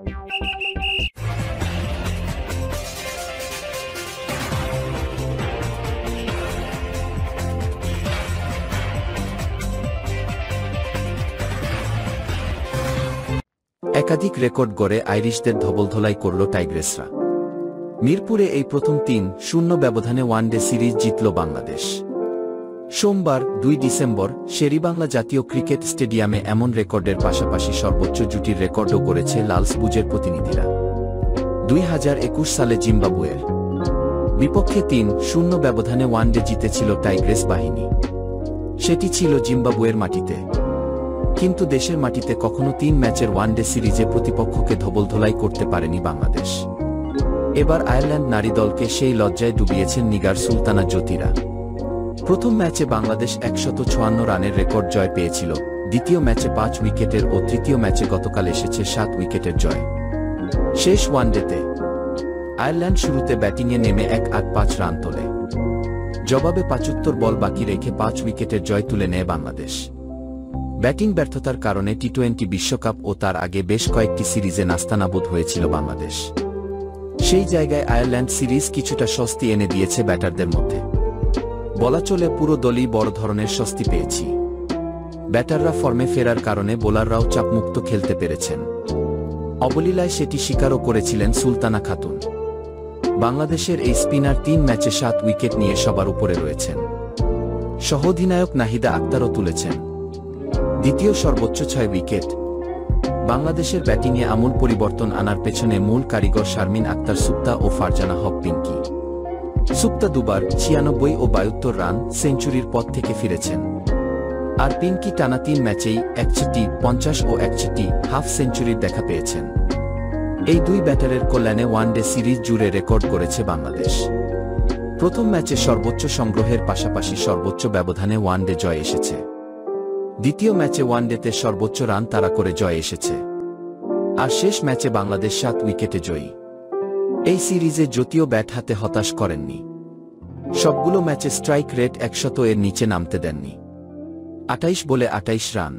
একাধিক রেকর্ড গড়ে আইরিশদের ধবলধোলাই করল টাইগ্রেসরা। মিরপুরে এই প্রথম ৩-০ ব্যবধানে ওয়ানডে সিরিজ জিতল বাংলাদেশ। সোমবার ২ ডিসেম্বর শেরেবাংলা জাতীয় ক্রিকেট স্টেডিয়ামে এমন রেকর্ডের পাশাপাশি সর্বোচ্চ জুটির রেকর্ডও গড়েছে লালসবুজের প্রতিনিধিরা। ২০২১ সালে জিম্বাবুয়ের বিপক্ষে ৩-০ ব্যবধানে ওয়ানডে জিতেছিল টাইগ্রেস বাহিনী। সেটি ছিল জিম্বাবুয়ের মাটিতে। কিন্তু দেশের মাটিতে কখনো ৩ ম্যাচের ওয়ানডে সিরিজে প্রতিপক্ষকে ধবলধোলাই করতে পারেনি বাংলাদেশ। এবার আয়ারল্যান্ড নারী দলকে সেই লজ্জায় ডুবিয়েছেন নিগার সুলতানা জ্যোতিরা। প্রথম ম্যাচে বাংলাদেশ ১৫৬ রানের রেকর্ড জয় পেয়েছিল, দ্বিতীয় ম্যাচে ৫ উইকেটের ও তৃতীয় ম্যাচে গতকাল এসেছে ৭ উইকেটের জয়। শেষ ওয়ানডেতে আয়ারল্যান্ড শুরুতে ব্যাটিংয়ে নেমে ১৮৫ রান তোলে। জবাবে ৭৫ বল বাকি রেখে ৫ উইকেটের জয় তুলে নেয় বাংলাদেশ। ব্যাটিং ব্যর্থতার কারণে টি-২০ বিশ্বকাপ ও তার আগে বেশ কয়েকটি সিরিজে নাস্তানাবুদ হয়েছিল বাংলাদেশ। সেই জায়গায় আয়ারল্যান্ড সিরিজ কিছুটা স্বস্তি এনে দিয়েছে ব্যাটারদের মধ্যে। বলা চলে পুরো দলই বড় ধরনের স্বস্তি পেয়েছি। ব্যাটাররা ফর্মে ফেরার কারণে বোলাররাও চাপমুক্ত খেলতে পেরেছেন। অবলীলায় সেটি স্বীকারও করেছিলেন সুলতানা খাতুন। বাংলাদেশের এই স্পিনার ৩ ম্যাচে ৭ উইকেট নিয়ে সবার উপরে রয়েছেন। সহ-অধিনায়ক নাহিদা আক্তারও তুলেছেন দ্বিতীয় সর্বোচ্চ ৬ উইকেট। বাংলাদেশের ব্যাটিংয়ে আমূল পরিবর্তন আনার পেছনে মূল কারিগর শারমিন আক্তার সুপ্তা ও ফারজানা হক পিঙ্কি। সুপ্তা দুবার ৯৬ ও ৭২ রান সেঞ্চুরির পথ থেকে ফিরেছেন, আর পিঙ্কি টানা ৩ ম্যাচেই ৬১, ৫০ ও ৬১ হাফ সেঞ্চুরির দেখা পেয়েছেন। এই দুই ব্যাটারের কল্যাণে ওয়ানডে সিরিজ জুড়ে রেকর্ড করেছে বাংলাদেশ। প্রথম ম্যাচে সর্বোচ্চ সংগ্রহের পাশাপাশি সর্বোচ্চ ব্যবধানে ওয়ানডে জয় এসেছে। দ্বিতীয় ম্যাচে ওয়ানডেতে সর্বোচ্চ রান তাড়া করে জয় এসেছে। আর শেষ ম্যাচে বাংলাদেশ ৭ উইকেটে জয়ী। এই সিরিজে যদিও ব্যাট হাতে হতাশ করেননি। সবগুলো ম্যাচে স্ট্রাইক রেট ১০০ এর নিচে নামতে দেননি। ২৮ বলে ২৮ রান,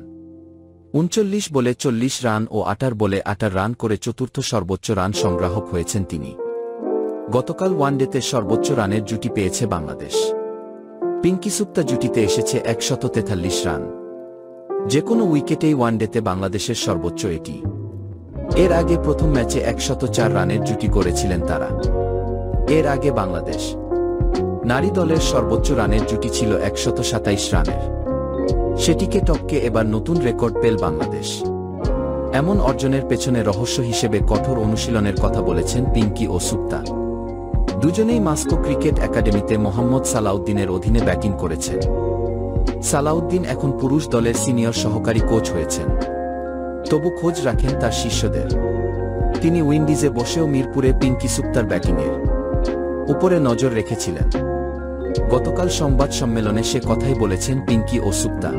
৩৯ বলে ৪০ রান ও ১৮ বলে ১৮ রান করে চতুর্থ সর্বোচ্চ রান সংগ্রাহক হয়েছেন তিনি। গতকাল ওয়ানডেতে সর্বোচ্চ রানের জুটি পেয়েছে বাংলাদেশ। পিঙ্কি সুপ্তা জুটিতে এসেছে ১৪৩ রান। যে কোনো উইকেটেই ওয়ানডেতে বাংলাদেশের সর্বোচ্চ এটি। এর আগে প্রথম ম্যাচে ১০৪ রানের জুটি গড়েছিলেন তারা। এর আগে বাংলাদেশ নারী দলের সর্বোচ্চ রানের জুটি ছিল ১২৭ রানের। সেটিকে টপকে এবার নতুন রেকর্ড পেল বাংলাদেশ। এমন অর্জনের পেছনে রহস্য হিসেবে কঠোর অনুশীলনের কথা বলেছেন পিঙ্কি ও সুপ্তা। দুজনেই মস্কো ক্রিকেট একাডেমিতে মোহাম্মদ সালাউদ্দিনের অধীনে ব্যাটিং করেছেন। সালাউদ্দিন এখন পুরুষ দলের সিনিয়র সহকারী কোচ হয়েছেন, তবু খোঁজ রাখেন তার শিষ্যদের। তিনি উইন্ডিজে বসেও মিরপুরে পিঙ্কি সুপ্তার ব্যাটিংয়ের উপরে নজর রেখেছিলেন। গতকাল সংবাদ সম্মেলনে সে কথাই বলেছেন পিঙ্কি ও সুপ্তা।